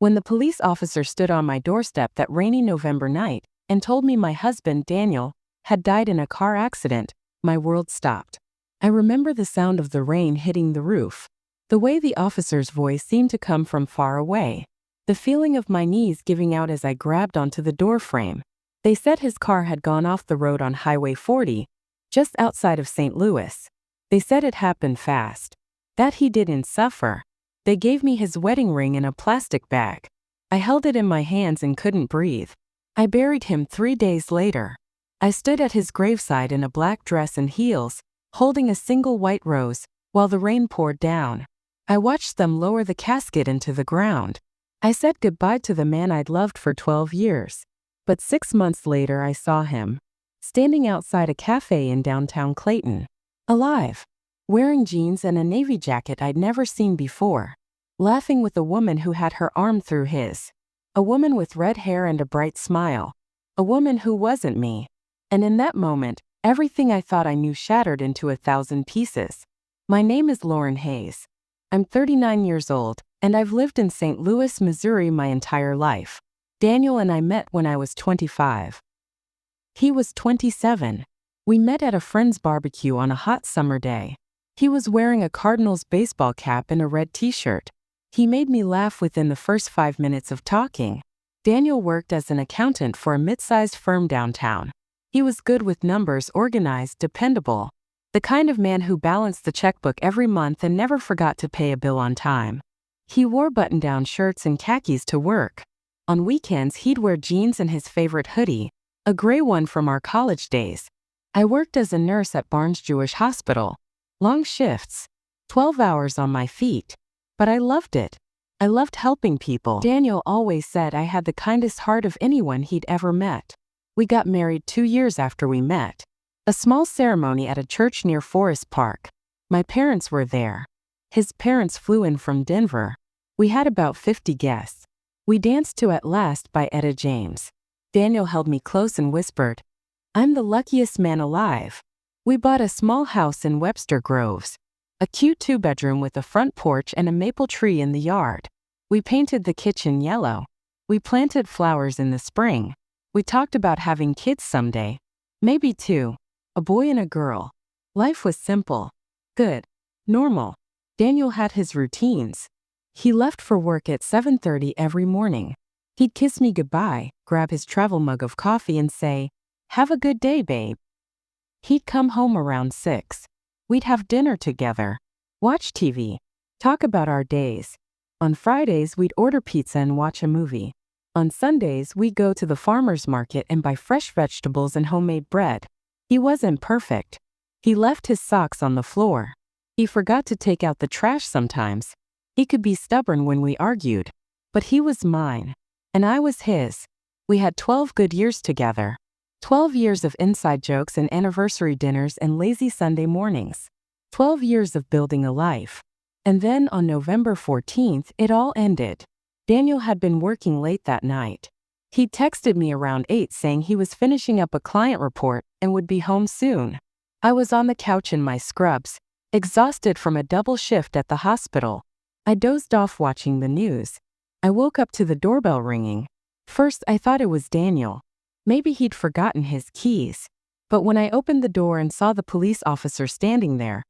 When the police officer stood on my doorstep that rainy November night and told me my husband, Daniel, had died in a car accident, my world stopped. I remember the sound of the rain hitting the roof, the way the officer's voice seemed to come from far away, the feeling of my knees giving out as I grabbed onto the door frame. They said his car had gone off the road on Highway 40, just outside of St. Louis. They said it happened fast, that he didn't suffer. They gave me his wedding ring in a plastic bag. I held it in my hands and couldn't breathe. I buried him 3 days later. I stood at his graveside in a black dress and heels, holding a single white rose, while the rain poured down. I watched them lower the casket into the ground. I said goodbye to the man I'd loved for 12 years. But 6 months later I saw him, standing outside a cafe in downtown Clayton, alive, wearing jeans and a navy jacket I'd never seen before, laughing with a woman who had her arm through his. A woman with red hair and a bright smile. A woman who wasn't me. And in that moment, everything I thought I knew shattered into 1,000 pieces. My name is Lauren Hayes. I'm 39 years old, and I've lived in St. Louis, Missouri my entire life. Daniel and I met when I was 25. He was 27. We met at a friend's barbecue on a hot summer day. He was wearing a Cardinals baseball cap and a red t-shirt. He made me laugh within the first 5 minutes of talking. Daniel worked as an accountant for a mid-sized firm downtown. He was good with numbers, organized, dependable. The kind of man who balanced the checkbook every month and never forgot to pay a bill on time. He wore button-down shirts and khakis to work. On weekends he'd wear jeans and his favorite hoodie, a gray one from our college days. I worked as a nurse at Barnes Jewish Hospital. Long shifts, 12 hours on my feet. But I loved it. I loved helping people. Daniel always said I had the kindest heart of anyone he'd ever met. We got married 2 years after we met. A small ceremony at a church near Forest Park. My parents were there. His parents flew in from Denver. We had about 50 guests. We danced to At Last by Etta James. Daniel held me close and whispered, "I'm the luckiest man alive." We bought a small house in Webster Groves. A cute 2-bedroom with a front porch and a maple tree in the yard. We painted the kitchen yellow. We planted flowers in the spring. We talked about having kids someday. Maybe 2. A boy and a girl. Life was simple. Good. Normal. Daniel had his routines. He left for work at 7:30 every morning. He'd kiss me goodbye, grab his travel mug of coffee and say, "Have a good day, babe." He'd come home around 6. We'd have dinner together, watch TV, talk about our days. On Fridays we'd order pizza and watch a movie. On Sundays we'd go to the farmer's market and buy fresh vegetables and homemade bread. He wasn't perfect. He left his socks on the floor. He forgot to take out the trash sometimes. He could be stubborn when we argued. But he was mine. And I was his. We had 12 good years together. 12 years of inside jokes and anniversary dinners and lazy Sunday mornings. 12 years of building a life. And then on November 14th, it all ended. Daniel had been working late that night. He texted me around 8 saying he was finishing up a client report and would be home soon. I was on the couch in my scrubs, exhausted from a double shift at the hospital. I dozed off watching the news. I woke up to the doorbell ringing. First I thought it was Daniel. Maybe he'd forgotten his keys. But when I opened the door and saw the police officer standing there,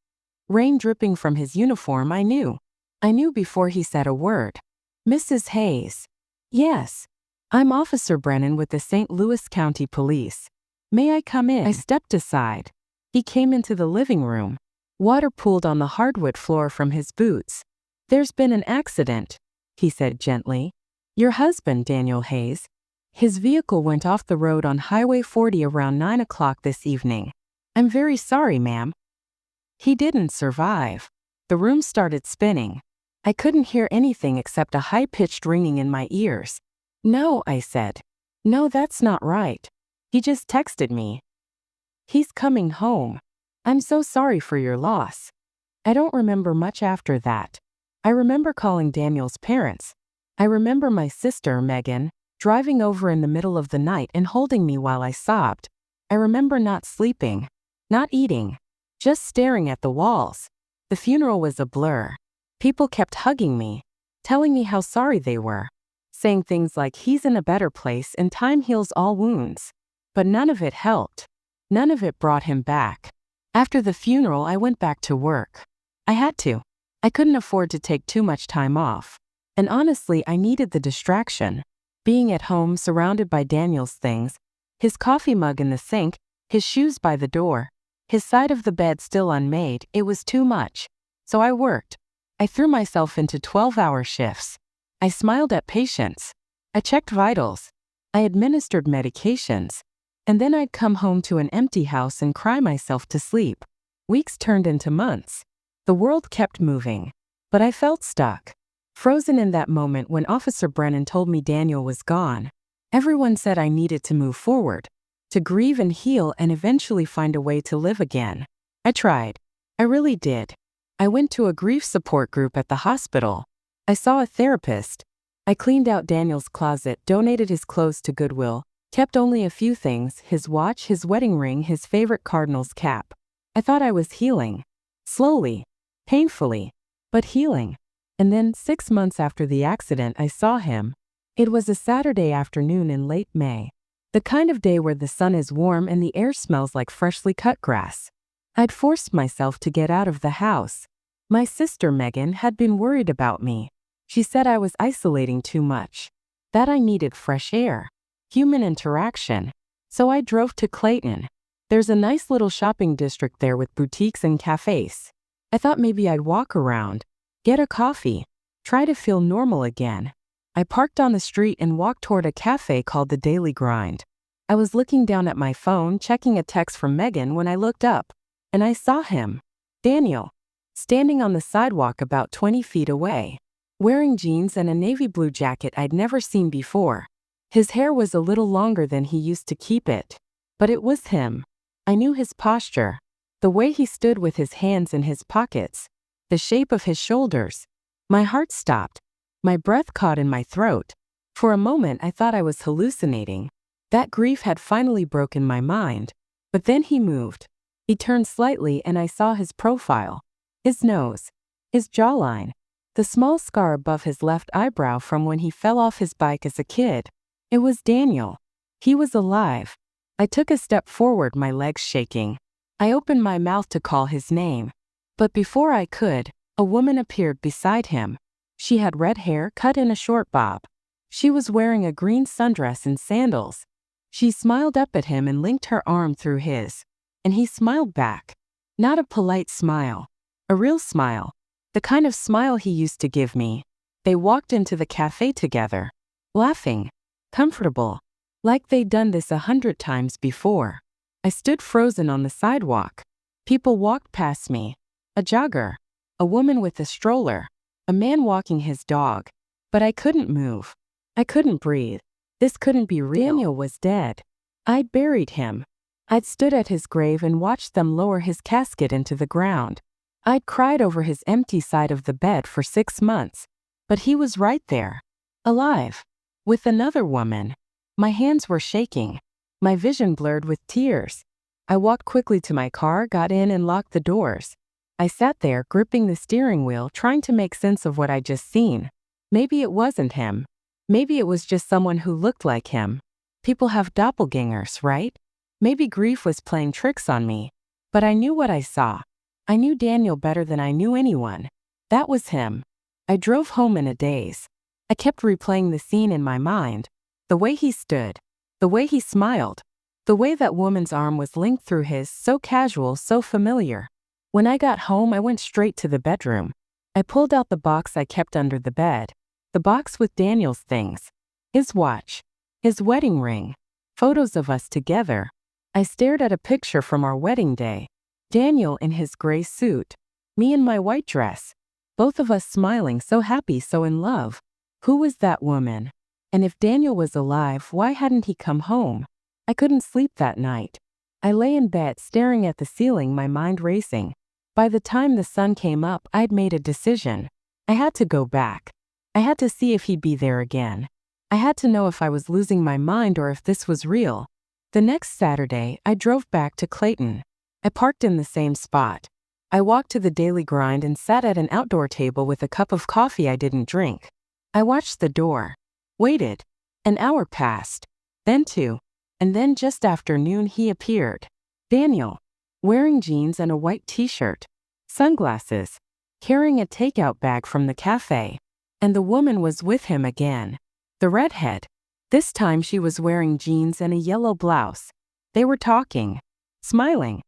rain dripping from his uniform, I knew. I knew before he said a word. "Mrs. Hayes." "Yes. I'm Officer Brennan with the St. Louis County Police. May I come in?" I stepped aside. He came into the living room. Water pooled on the hardwood floor from his boots. "There's been an accident," he said gently. "Your husband, Daniel Hayes. His vehicle went off the road on Highway 40 around 9 o'clock this evening. I'm very sorry, ma'am." He didn't survive. The room started spinning. I couldn't hear anything except a high-pitched ringing in my ears. "No," I said. "No, that's not right. He just texted me. He's coming home. I'm so sorry for your loss." I don't remember much after that. I remember calling Daniel's parents. I remember my sister, Megan, driving over in the middle of the night and holding me while I sobbed. I remember not sleeping, not eating, just staring at the walls. The funeral was a blur. People kept hugging me, telling me how sorry they were. saying things like he's in a better place and time heals all wounds. But none of it helped. None of it brought him back. After the funeral, I went back to work. I had to. I couldn't afford to take too much time off. And honestly, I needed the distraction. Being at home surrounded by Daniel's things, his coffee mug in the sink, his shoes by the door, his side of the bed still unmade, it was too much. So I worked. I threw myself into 12-hour shifts. I smiled at patients. I checked vitals. I administered medications. And then I'd come home to an empty house and cry myself to sleep. Weeks turned into months. The world kept moving. But I felt stuck. Frozen in that moment when Officer Brennan told me Daniel was gone. Everyone said I needed to move forward, to grieve and heal and eventually find a way to live again. I tried. I really did. I went to a grief support group at the hospital. I saw a therapist. I cleaned out Daniel's closet, donated his clothes to Goodwill, kept only a few things, his watch, his wedding ring, his favorite Cardinals cap. I thought I was healing. Slowly. Painfully. But healing. And then, 6 months after the accident, I saw him. It was a Saturday afternoon in late May. The kind of day where the sun is warm and the air smells like freshly cut grass. I'd forced myself to get out of the house. My sister Megan had been worried about me. She said I was isolating too much. That I needed fresh air. Human interaction. So I drove to Clayton. There's a nice little shopping district there with boutiques and cafes. I thought maybe I'd walk around, get a coffee, try to feel normal again. I parked on the street and walked toward a cafe called the Daily Grind. I was looking down at my phone, checking a text from Megan when I looked up, and I saw him, Daniel, standing on the sidewalk about 20 feet away, wearing jeans and a navy blue jacket I'd never seen before. His hair was a little longer than he used to keep it, but it was him. I knew his posture, the way he stood with his hands in his pockets, the shape of his shoulders. My heart stopped. My breath caught in my throat. For a moment, I thought I was hallucinating. That grief had finally broken my mind. But then he moved. He turned slightly and I saw his profile. His nose. His jawline. The small scar above his left eyebrow from when he fell off his bike as a kid. It was Daniel. He was alive. I took a step forward, my legs shaking. I opened my mouth to call his name. But before I could, a woman appeared beside him. She had red hair cut in a short bob. She was wearing a green sundress and sandals. She smiled up at him and linked her arm through his. And he smiled back. Not a polite smile. A real smile. The kind of smile he used to give me. They walked into the cafe together. Laughing. Comfortable. Like they'd done this 100 times before. I stood frozen on the sidewalk. People walked past me. A jogger. A woman with a stroller. A man walking his dog. But I couldn't move. I couldn't breathe. This couldn't be real. Daniel was dead. I'd buried him. I'd stood at his grave and watched them lower his casket into the ground. I'd cried over his empty side of the bed for 6 months. But he was right there. Alive. With another woman. My hands were shaking. My vision blurred with tears. I walked quickly to my car, got in and locked the doors. I sat there, gripping the steering wheel, trying to make sense of what I'd just seen. Maybe it wasn't him. Maybe it was just someone who looked like him. People have doppelgangers, right? Maybe grief was playing tricks on me. But I knew what I saw. I knew Daniel better than I knew anyone. That was him. I drove home in a daze. I kept replaying the scene in my mind. The way he stood. The way he smiled. The way that woman's arm was linked through his, so casual, so familiar. When I got home, I went straight to the bedroom. I pulled out the box I kept under the bed. The box with Daniel's things. His watch. His wedding ring. Photos of us together. I stared at a picture from our wedding day. Daniel in his gray suit. Me in my white dress. Both of us smiling, so happy, so in love. Who was that woman? And if Daniel was alive, why hadn't he come home? I couldn't sleep that night. I lay in bed staring at the ceiling, my mind racing. By the time the sun came up, I'd made a decision. I had to go back. I had to see if he'd be there again. I had to know if I was losing my mind or if this was real. The next Saturday, I drove back to Clayton. I parked in the same spot. I walked to the Daily Grind and sat at an outdoor table with a cup of coffee I didn't drink. I watched the door. Waited. An hour passed. Then 2. And then just after noon he appeared. Daniel. Wearing jeans and a white t-shirt. Sunglasses. Carrying a takeout bag from the cafe. And the woman was with him again. The redhead. This time she was wearing jeans and a yellow blouse. They were talking. Smiling.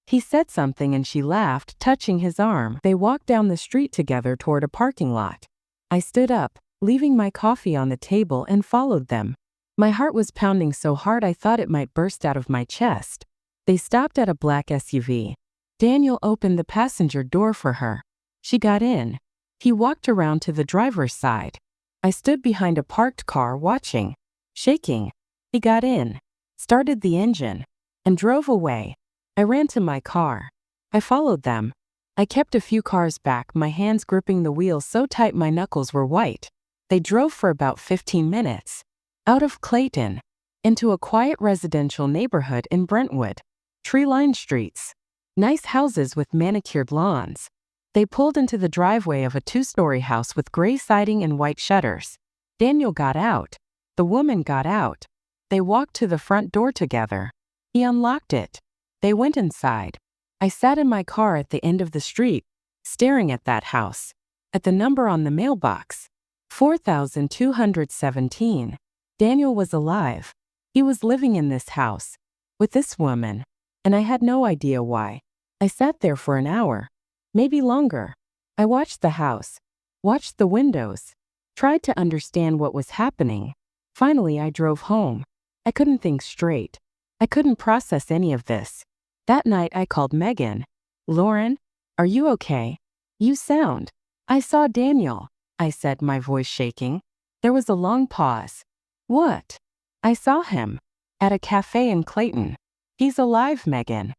He said something and she laughed, touching his arm. They walked down the street together toward a parking lot. I stood up, leaving my coffee on the table, and followed them. My heart was pounding so hard I thought it might burst out of my chest. They stopped at a black SUV. Daniel opened the passenger door for her. She got in. He walked around to the driver's side. I stood behind a parked car watching. Shaking. He got in, started the engine, and drove away. I ran to my car. I followed them. I kept a few cars back, my hands gripping the wheel so tight my knuckles were white. They drove for about 15 minutes. Out of Clayton. Into a quiet residential neighborhood in Brentwood. Tree-lined streets. Nice houses with manicured lawns. They pulled into the driveway of a 2-story house with gray siding and white shutters. Daniel got out. The woman got out. They walked to the front door together. He unlocked it. They went inside. I sat in my car at the end of the street, staring at that house. At the number on the mailbox. 4217. Daniel was alive. He was living in this house. With this woman. And I had no idea why. I sat there for an hour. Maybe longer. I watched the house. Watched the windows. Tried to understand what was happening. Finally, I drove home. I couldn't think straight. I couldn't process any of this. That night I called Megan. Lauren, are you okay? You sound. I saw Daniel, I said, my voice shaking. There was a long pause. What? I saw him. At a cafe in Clayton. He's alive, Megan.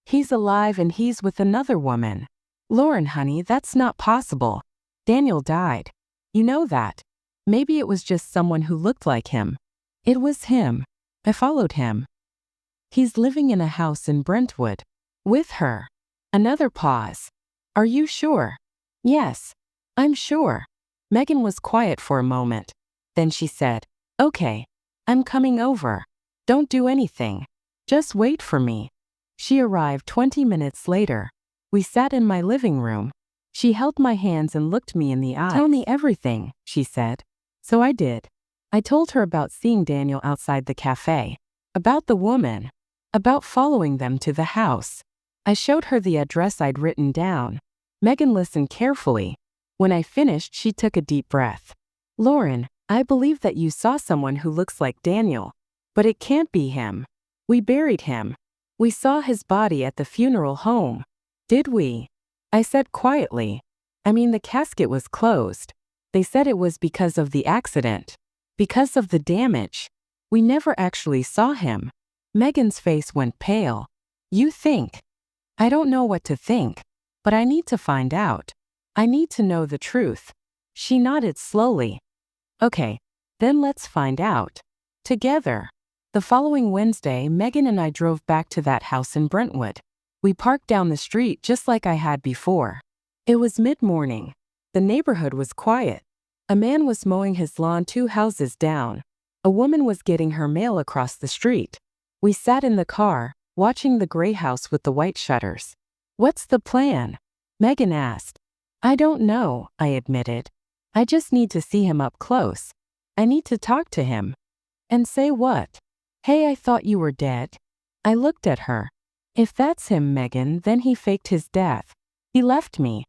He's alive and he's with another woman. Lauren, honey, that's not possible. Daniel died. You know that. Maybe it was just someone who looked like him. It was him. I followed him. He's living in a house in Brentwood. With her. Another pause. Are you sure? Yes. I'm sure. Megan was quiet for a moment. Then she said, okay. I'm coming over. Don't do anything. Just wait for me. She arrived 20 minutes later. We sat in my living room. She held my hands and looked me in the eyes. Tell me everything, she said. So I did. I told her about seeing Daniel outside the cafe. About the woman. About following them to the house. I showed her the address I'd written down. Megan listened carefully. When I finished, she took a deep breath. Lauren, I believe that you saw someone who looks like Daniel. But it can't be him. We buried him. We saw his body at the funeral home. Did we? I said quietly. I mean, the casket was closed. They said it was because of the accident. Because of the damage. We never actually saw him. Megan's face went pale. You think? I don't know what to think. But I need to find out. I need to know the truth. She nodded slowly. Okay, then let's find out. Together. The following Wednesday, Megan and I drove back to that house in Brentwood. We parked down the street just like I had before. It was mid-morning. The neighborhood was quiet. A man was mowing his lawn 2 houses down. A woman was getting her mail across the street. We sat in the car, watching the gray house with the white shutters. What's the plan? Megan asked. I don't know, I admitted. I just need to see him up close. I need to talk to him. And say what? Hey, I thought you were dead. I looked at her. If that's him, Megan, then he faked his death. He left me.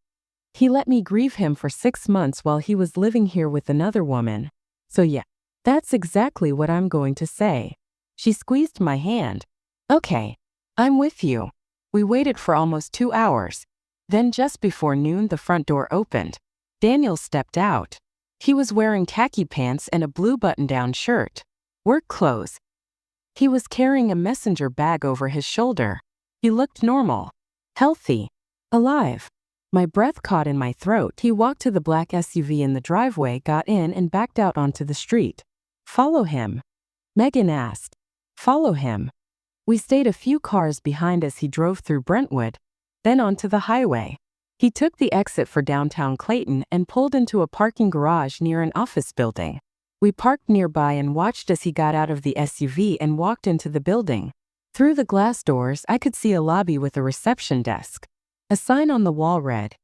He let me grieve him for 6 months while he was living here with another woman. So yeah, that's exactly what I'm going to say. She squeezed my hand. Okay, I'm with you. We waited for almost 2 hours. Then just before noon, the front door opened. Daniel stepped out. He was wearing khaki pants and a blue button-down shirt. Work clothes. He was carrying a messenger bag over his shoulder. He looked normal. Healthy. Alive. My breath caught in my throat. He walked to the black SUV in the driveway, got in, and backed out onto the street. Follow him? Megan asked. Follow him. We stayed a few cars behind as he drove through Brentwood, then onto the highway. He took the exit for downtown Clayton and pulled into a parking garage near an office building. We parked nearby and watched as he got out of the SUV and walked into the building. Through the glass doors, I could see a lobby with a reception desk. A sign on the wall read,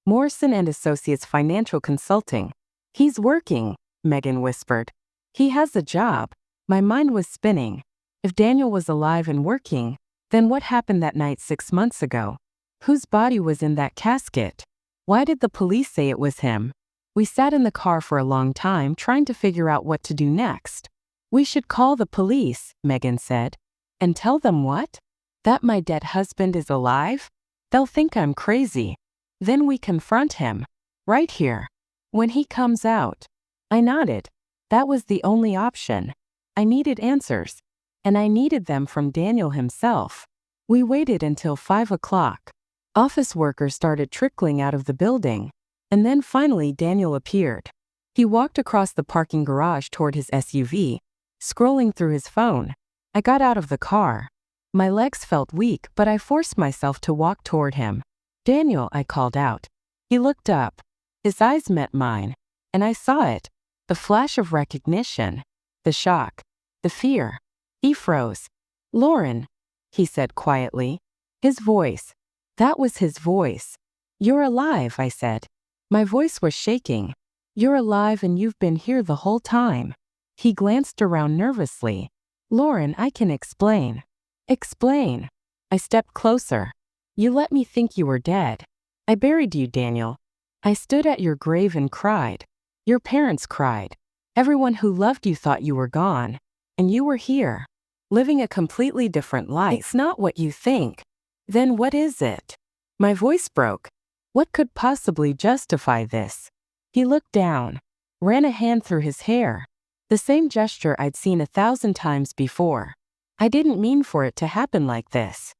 Morrison and Associates Financial Consulting. He's working, Megan whispered. He has a job. My mind was spinning. If Daniel was alive and working, then what happened that night 6 months ago? Whose body was in that casket? Why did the police say it was him? We sat in the car for a long time trying to figure out what to do next. We should call the police, Megan said. And tell them what? That my dead husband is alive? They'll think I'm crazy. Then we confront him. Right here. When he comes out. I nodded. That was the only option. I needed answers. And I needed them from Daniel himself. We waited until 5 o'clock. Office workers started trickling out of the building. And then finally Daniel appeared. He walked across the parking garage toward his SUV, scrolling through his phone. I got out of the car. My legs felt weak, but I forced myself to walk toward him. Daniel, I called out. He looked up. His eyes met mine. And I saw it. The flash of recognition. The shock. The fear. He froze. Lauren, he said quietly. His voice. That was his voice. You're alive, I said. My voice was shaking. You're alive and you've been here the whole time. He glanced around nervously. Lauren, I can explain. Explain. I stepped closer. You let me think you were dead. I buried you, Daniel. I stood at your grave and cried. Your parents cried. Everyone who loved you thought you were gone. And you were here, living a completely different life. It's not what you think. Then what is it? My voice broke. What could possibly justify this? He looked down, ran a hand through his hair. The same gesture I'd seen 1,000 times before. I didn't mean for it to happen like this.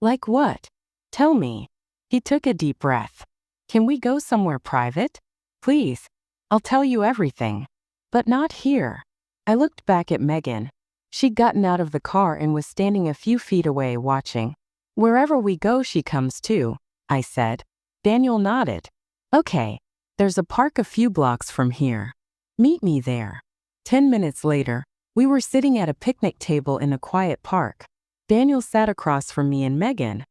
Like what? Tell me. He took a deep breath. Can we go somewhere private? Please. I'll tell you everything. But not here. I looked back at Megan. She'd gotten out of the car and was standing a few feet away watching. Wherever we go, she comes too, I said. Daniel nodded. Okay. There's a park a few blocks from here. Meet me there. 10 minutes later, we were sitting at a picnic table in a quiet park. Daniel sat across from me and Megan.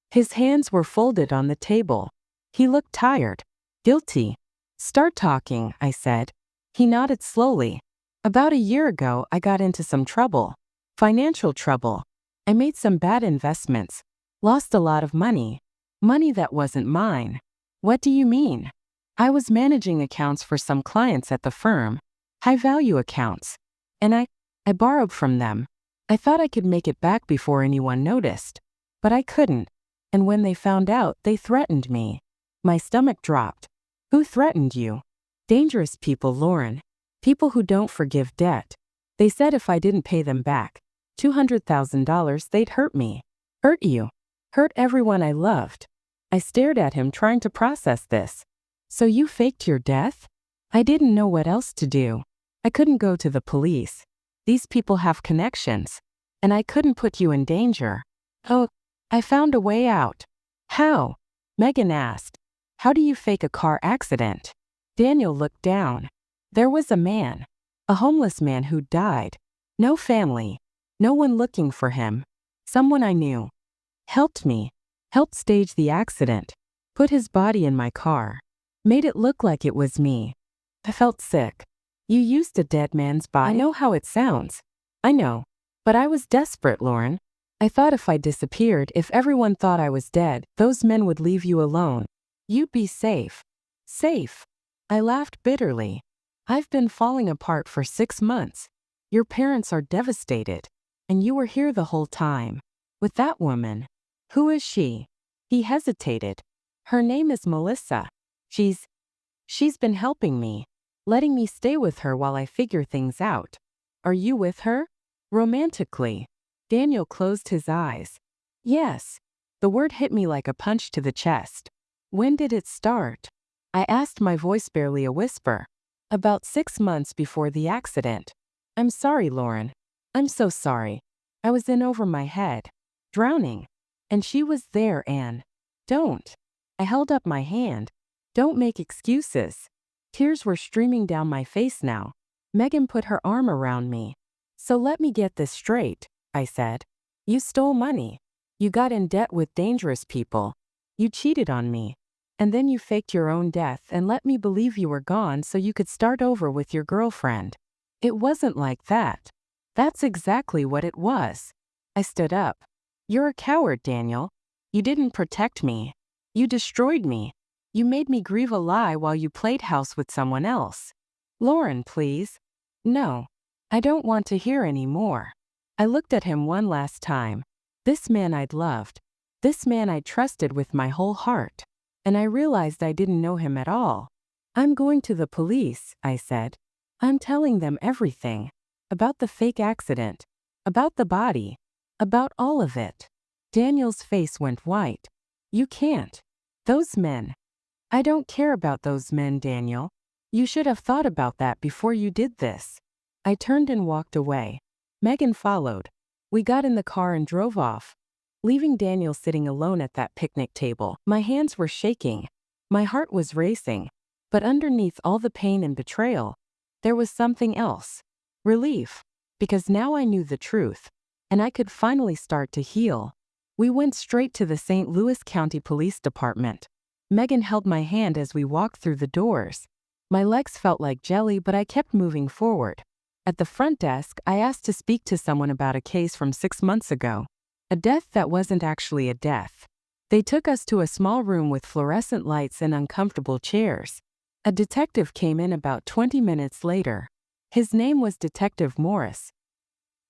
His hands were folded on the table. He looked tired. Guilty. Start talking, I said. He nodded slowly. About a year ago, I got into some trouble. Financial trouble. I made some bad investments. Lost a lot of money. Money that wasn't mine. What do you mean? I was managing accounts for some clients at the firm. High-value accounts. And I borrowed from them. I thought I could make it back before anyone noticed. But I couldn't. And when they found out, they threatened me. My stomach dropped. Who threatened you? Dangerous people, Lauren. People who don't forgive debt. They said if I didn't pay them back, $200,000, they'd hurt me. Hurt you. Hurt everyone I loved. I stared at him trying to process this. So you faked your death? I didn't know what else to do. I couldn't go to the police. These people have connections. And I couldn't put you in danger. Oh, I found a way out. How? Megan asked. How do you fake a car accident? Daniel looked down. There was a man. A homeless man who died. No family. No one looking for him. Someone I knew. Helped me. Helped stage the accident. Put his body in my car. Made it look like it was me. I felt sick. You used a dead man's body. I know how it sounds. I know. But I was desperate, Lauren. I thought if I disappeared, if everyone thought I was dead, those men would leave you alone. You'd be safe. Safe. I laughed bitterly. I've been falling apart for 6 months. Your parents are devastated. And you were here the whole time. With that woman. Who is she? He hesitated. Her name is Melissa. She's been helping me. Letting me stay with her while I figure things out. Are you with her? Romantically. Daniel closed his eyes. Yes. The word hit me like a punch to the chest. When did it start? I asked, my voice barely a whisper. About 6 months before the accident. I'm sorry, Lauren. I'm so sorry. I was in over my head. Drowning. And she was there, Anne. Don't. I held up my hand. Don't make excuses. Tears were streaming down my face now. Megan put her arm around me. So let me get this straight, I said. You stole money. You got in debt with dangerous people. You cheated on me. And then you faked your own death and let me believe you were gone so you could start over with your girlfriend. It wasn't like that. That's exactly what it was. I stood up. You're a coward, Daniel. You didn't protect me. You destroyed me. You made me grieve a lie while you played house with someone else. Lauren, please. No. I don't want to hear any more. I looked at him one last time. This man I'd loved. This man I trusted with my whole heart. And I realized I didn't know him at all. I'm going to the police, I said. I'm telling them everything. About the fake accident. About the body. About all of it. Daniel's face went white. You can't. Those men. I don't care about those men, Daniel. You should have thought about that before you did this. I turned and walked away. Megan followed. We got in the car and drove off, leaving Daniel sitting alone at that picnic table. My hands were shaking. My heart was racing. But underneath all the pain and betrayal, there was something else. Relief. Because now I knew the truth. And I could finally start to heal. We went straight to the St. Louis County Police Department. Megan held my hand as we walked through the doors. My legs felt like jelly, but I kept moving forward. At the front desk, I asked to speak to someone about a case from 6 months ago. A death that wasn't actually a death. They took us to a small room with fluorescent lights and uncomfortable chairs. A detective came in about 20 minutes later. His name was Detective Morris.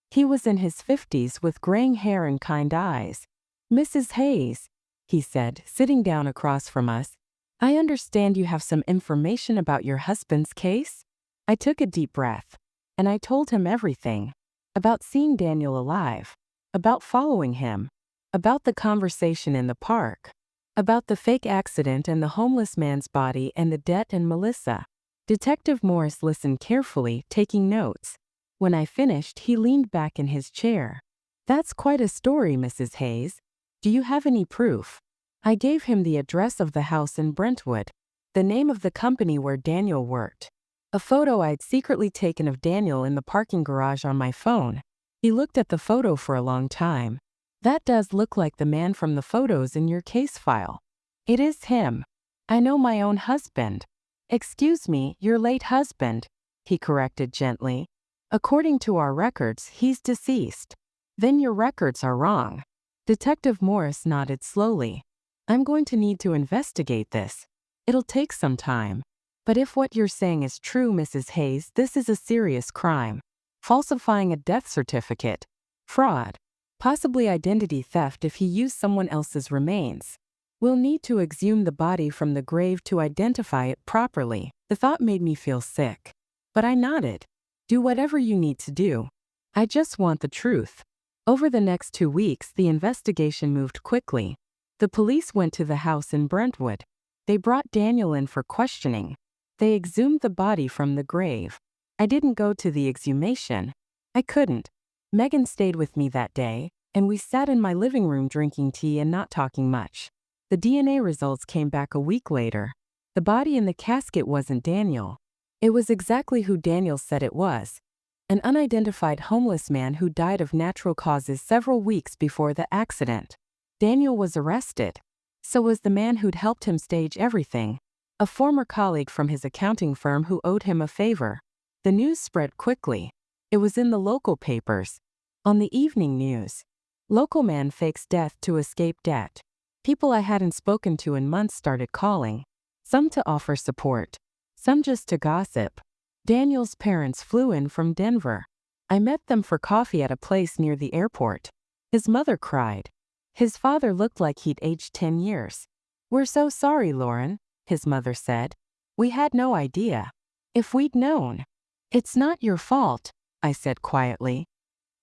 He was in his 50s with graying hair and kind eyes. Mrs. Hayes, he said, sitting down across from us, I understand you have some information about your husband's case? I took a deep breath. And I told him everything. About seeing Daniel alive. About following him. About the conversation in the park. About the fake accident and the homeless man's body and the debt and Melissa. Detective Morris listened carefully, taking notes. When I finished, he leaned back in his chair. That's quite a story, Mrs. Hayes. Do you have any proof? I gave him the address of the house in Brentwood, the name of the company where Daniel worked. A photo I'd secretly taken of Daniel in the parking garage on my phone. He looked at the photo for a long time. That does look like the man from the photos in your case file. It is him. I know my own husband. Excuse me, your late husband, he corrected gently. According to our records, he's deceased. Then your records are wrong. Detective Morris nodded slowly. I'm going to need to investigate this. It'll take some time. But if what you're saying is true, Mrs. Hayes, this is a serious crime. Falsifying a death certificate. Fraud. Possibly identity theft if he used someone else's remains. We'll need to exhume the body from the grave to identify it properly. The thought made me feel sick. But I nodded. Do whatever you need to do. I just want the truth. Over the next 2 weeks, the investigation moved quickly. The police went to the house in Brentwood. They brought Daniel in for questioning. They exhumed the body from the grave. I didn't go to the exhumation. I couldn't. Megan stayed with me that day, and we sat in my living room drinking tea and not talking much. The DNA results came back a week later. The body in the casket wasn't Daniel. It was exactly who Daniel said it was. An unidentified homeless man who died of natural causes several weeks before the accident. Daniel was arrested. So was the man who'd helped him stage everything. A former colleague from his accounting firm who owed him a favor. The news spread quickly. It was in the local papers. On the evening news. Local man fakes death to escape debt. People I hadn't spoken to in months started calling. Some to offer support. Some just to gossip. Daniel's parents flew in from Denver. I met them for coffee at a place near the airport. His mother cried. His father looked like he'd aged 10 years. We're so sorry, Lauren, his mother said. We had no idea. If we'd known. It's not your fault, I said quietly.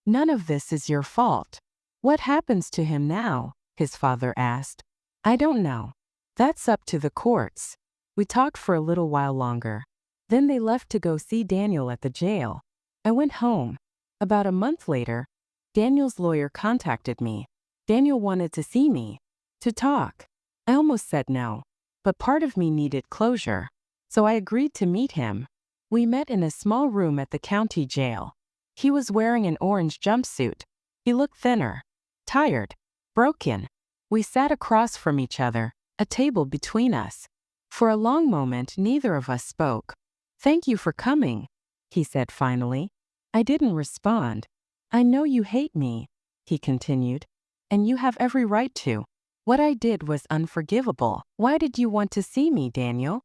None of this is your fault. What happens to him now? His father asked. I don't know. That's up to the courts. We talked for a little while longer. Then they left to go see Daniel at the jail. I went home. About a month later, Daniel's lawyer contacted me. Daniel wanted to see me. To talk. I almost said no. But part of me needed closure. So I agreed to meet him. We met in a small room at the county jail. He was wearing an orange jumpsuit. He looked thinner, tired, broken. We sat across from each other, a table between us. For a long moment, neither of us spoke. "Thank you for coming," he said finally. I didn't respond. "I know you hate me," he continued, "and you have every right to. What I did was unforgivable. Why did you want to see me, Daniel?"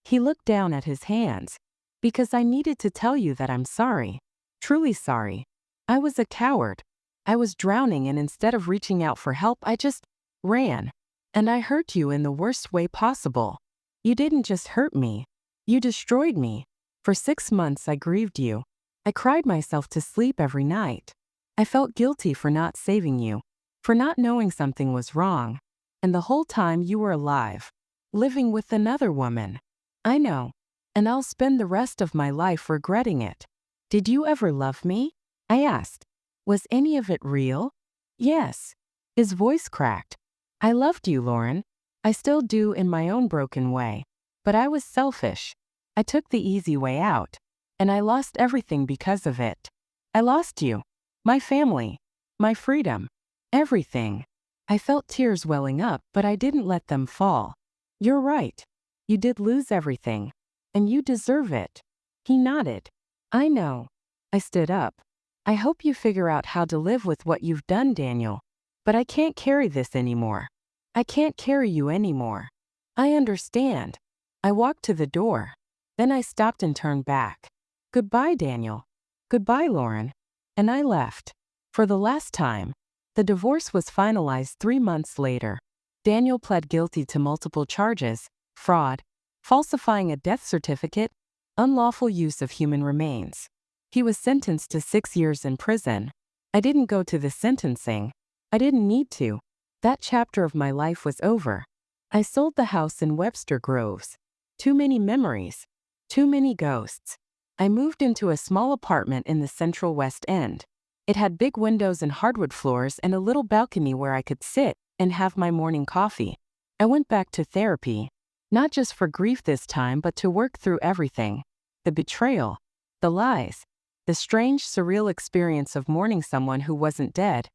He looked down at his hands. "Because I needed to tell you that I'm sorry. Truly sorry. I was a coward. I was drowning, and instead of reaching out for help, I just ran. And I hurt you in the worst way possible. You didn't just hurt me. You destroyed me. For 6 months I grieved you. I cried myself to sleep every night. I felt guilty for not saving you, for not knowing something was wrong. And the whole time you were alive, living with another woman. I know. And I'll spend the rest of my life regretting it. Did you ever love me?" I asked. "Was any of it real?" "Yes." His voice cracked. "I loved you, Lauren. I still do in my own broken way. But I was selfish. I took the easy way out. And I lost everything because of it. I lost you. My family. My freedom. Everything." I felt tears welling up, but I didn't let them fall. "You're right. You did lose everything. And you deserve it." He nodded. "I know." I stood up. "I hope you figure out how to live with what you've done, Daniel. But I can't carry this anymore. I can't carry you anymore." "I understand." I walked to the door. Then I stopped and turned back. "Goodbye, Daniel. Goodbye, Lauren." And I left. For the last time. The divorce was finalized 3 months later. Daniel pled guilty to multiple charges: fraud, falsifying a death certificate, unlawful use of human remains. He was sentenced to 6 years in prison. I didn't go to the sentencing. I didn't need to. That chapter of my life was over. I sold the house in Webster Groves. Too many memories. Too many ghosts. I moved into a small apartment in the Central West End. It had big windows and hardwood floors and a little balcony where I could sit and have my morning coffee. I went back to therapy. Not just for grief this time, but to work through everything. The betrayal. The lies. The strange, surreal experience of mourning someone who wasn't dead,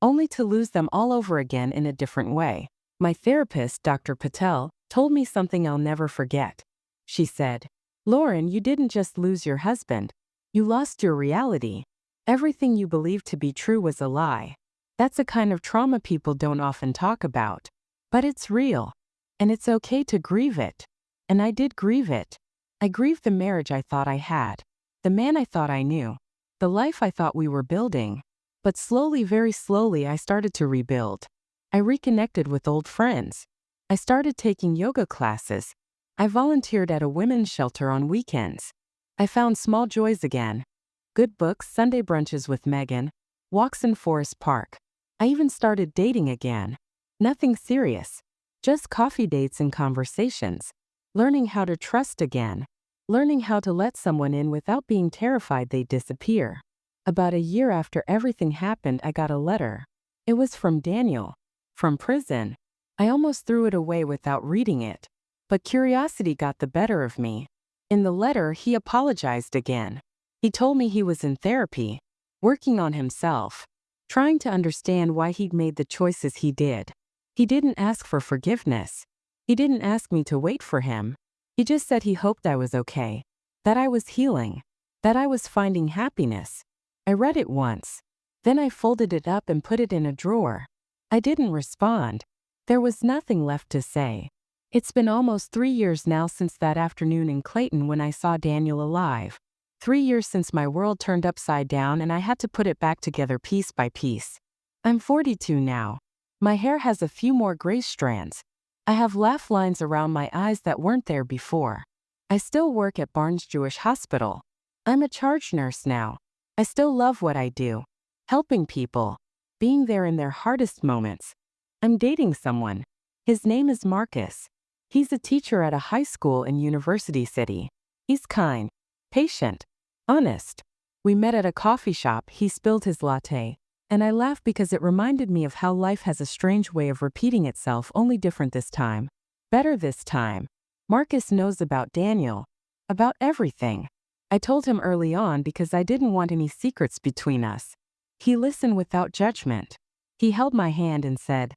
only to lose them all over again in a different way. My therapist, Dr. Patel, told me something I'll never forget. She said, "Lauren, you didn't just lose your husband. You lost your reality. Everything you believed to be true was a lie. That's a kind of trauma people don't often talk about. But it's real. And it's okay to grieve it." And I did grieve it. I grieved the marriage I thought I had, the man I thought I knew, the life I thought we were building. But slowly, very slowly, I started to rebuild. I reconnected with old friends. I started taking yoga classes. I volunteered at a women's shelter on weekends. I found small joys again. Good books, Sunday brunches with Megan, walks in Forest Park. I even started dating again. Nothing serious. Just coffee dates and conversations. Learning how to trust again. Learning how to let someone in without being terrified they'd disappear. About a year after everything happened, I got a letter. It was from Daniel. From prison. I almost threw it away without reading it. But curiosity got the better of me. In the letter, he apologized again. He told me he was in therapy, working on himself, trying to understand why he'd made the choices he did. He didn't ask for forgiveness. He didn't ask me to wait for him. He just said he hoped I was okay, that I was healing, that I was finding happiness. I read it once. Then I folded it up and put it in a drawer. I didn't respond. There was nothing left to say. It's been almost 3 years now since that afternoon in Clayton when I saw Daniel alive. 3 years since my world turned upside down and I had to put it back together piece by piece. I'm 42 now. My hair has a few more gray strands. I have laugh lines around my eyes that weren't there before. I still work at Barnes Jewish Hospital. I'm a charge nurse now. I still love what I do. Helping people. Being there in their hardest moments. I'm dating someone. His name is Marcus. He's a teacher at a high school in University City. He's kind, patient, honest. We met at a coffee shop. He spilled his latte, and I laughed because it reminded me of how life has a strange way of repeating itself, only different this time. Better this time. Marcus knows about Daniel. About everything. I told him early on because I didn't want any secrets between us. He listened without judgment. He held my hand and said,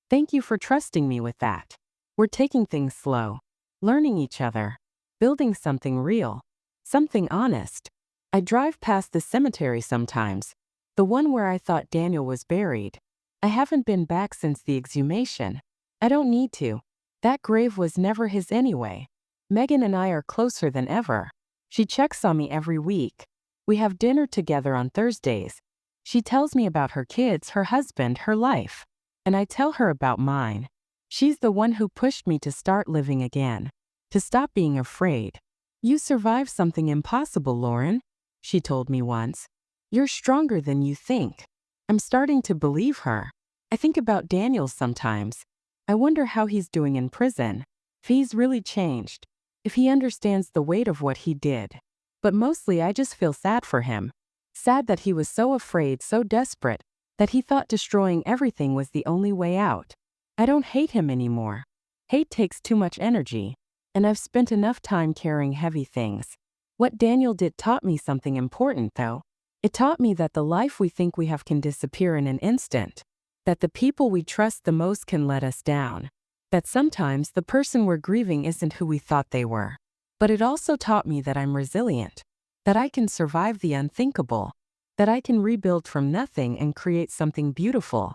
"Thank you for trusting me with that. We're taking things slow, learning each other, building something real, something honest." I drive past the cemetery sometimes, the one where I thought Daniel was buried. I haven't been back since the exhumation. I don't need to. That grave was never his anyway. Megan and I are closer than ever. She checks on me every week. We have dinner together on Thursdays. She tells me about her kids, her husband, her life. And I tell her about mine. She's the one who pushed me to start living again, to stop being afraid. "You survived something impossible, Lauren," she told me once. "You're stronger than you think." I'm starting to believe her. I think about Daniel sometimes. I wonder how he's doing in prison, if he's really changed, if he understands the weight of what he did. But mostly I just feel sad for him. Sad that he was so afraid, so desperate, that he thought destroying everything was the only way out. I don't hate him anymore. Hate takes too much energy, and I've spent enough time carrying heavy things. What Daniel did taught me something important, though. It taught me that the life we think we have can disappear in an instant, that the people we trust the most can let us down, that sometimes the person we're grieving isn't who we thought they were. But it also taught me that I'm resilient, that I can survive the unthinkable, that I can rebuild from nothing and create something beautiful.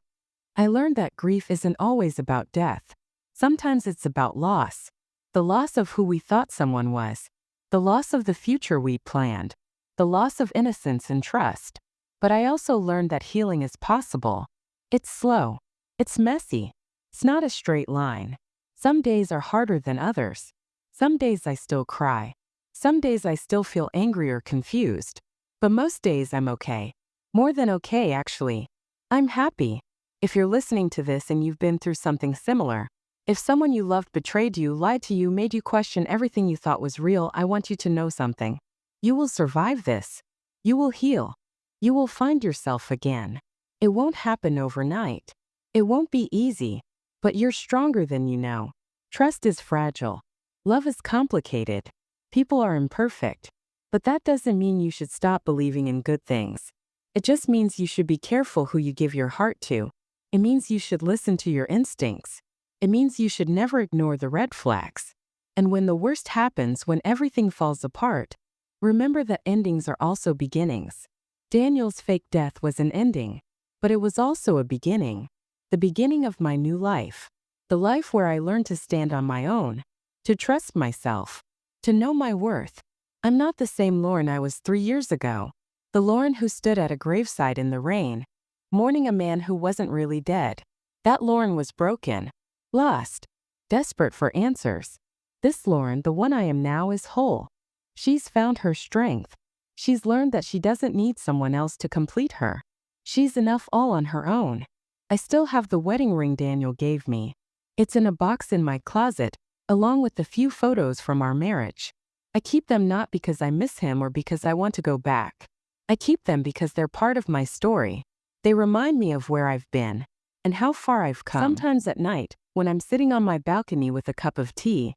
I learned that grief isn't always about death. Sometimes it's about loss. The loss of who we thought someone was, the loss of the future we planned, the loss of innocence and trust. But I also learned that healing is possible. It's slow. It's messy. It's not a straight line. Some days are harder than others. Some days I still cry. Some days I still feel angry or confused. But most days I'm okay. More than okay, actually. I'm happy. If you're listening to this and you've been through something similar, if someone you loved betrayed you, lied to you, made you question everything you thought was real, I want you to know something. You will survive this. You will heal. You will find yourself again. It won't happen overnight. It won't be easy. But you're stronger than you know. Trust is fragile. Love is complicated. People are imperfect. But that doesn't mean you should stop believing in good things. It just means you should be careful who you give your heart to. It means you should listen to your instincts. It means you should never ignore the red flags. And when the worst happens, when everything falls apart, remember that endings are also beginnings. Daniel's fake death was an ending, but it was also a beginning. The beginning of my new life. The life where I learned to stand on my own, to trust myself, to know my worth. I'm not the same Lauren I was 3 years ago. The Lauren who stood at a graveside in the rain, mourning a man who wasn't really dead. That Lauren was broken, lost, desperate for answers. This Lauren, the one I am now, is whole. She's found her strength. She's learned that she doesn't need someone else to complete her. She's enough all on her own. I still have the wedding ring Daniel gave me. It's in a box in my closet, along with the few photos from our marriage. I keep them not because I miss him or because I want to go back. I keep them because they're part of my story. They remind me of where I've been and how far I've come. Sometimes at night, when I'm sitting on my balcony with a cup of tea,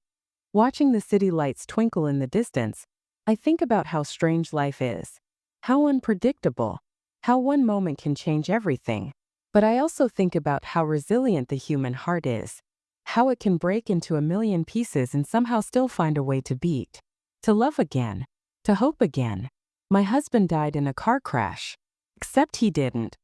watching the city lights twinkle in the distance, I think about how strange life is, how unpredictable, how one moment can change everything. But I also think about how resilient the human heart is, how it can break into a million pieces and somehow still find a way to beat, to love again, to hope again. My husband died in a car crash. Except he didn't.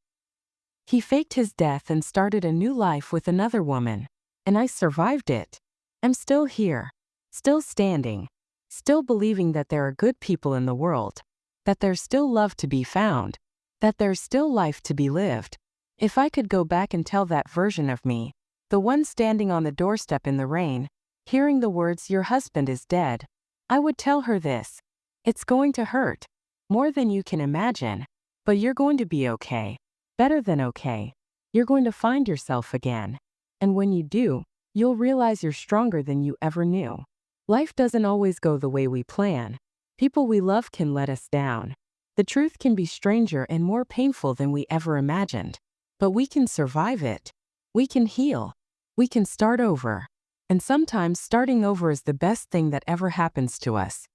He faked his death and started a new life with another woman. And I survived it. I'm still here, still standing, still believing that there are good people in the world, that there's still love to be found, that there's still life to be lived. If I could go back and tell that version of me, the one standing on the doorstep in the rain, hearing the words, "Your husband is dead," I would tell her this. It's going to hurt, more than you can imagine, but you're going to be okay. Better than okay. You're going to find yourself again. And when you do, you'll realize you're stronger than you ever knew. Life doesn't always go the way we plan. People we love can let us down. The truth can be stranger and more painful than we ever imagined. But we can survive it. We can heal. We can start over. And sometimes starting over is the best thing that ever happens to us.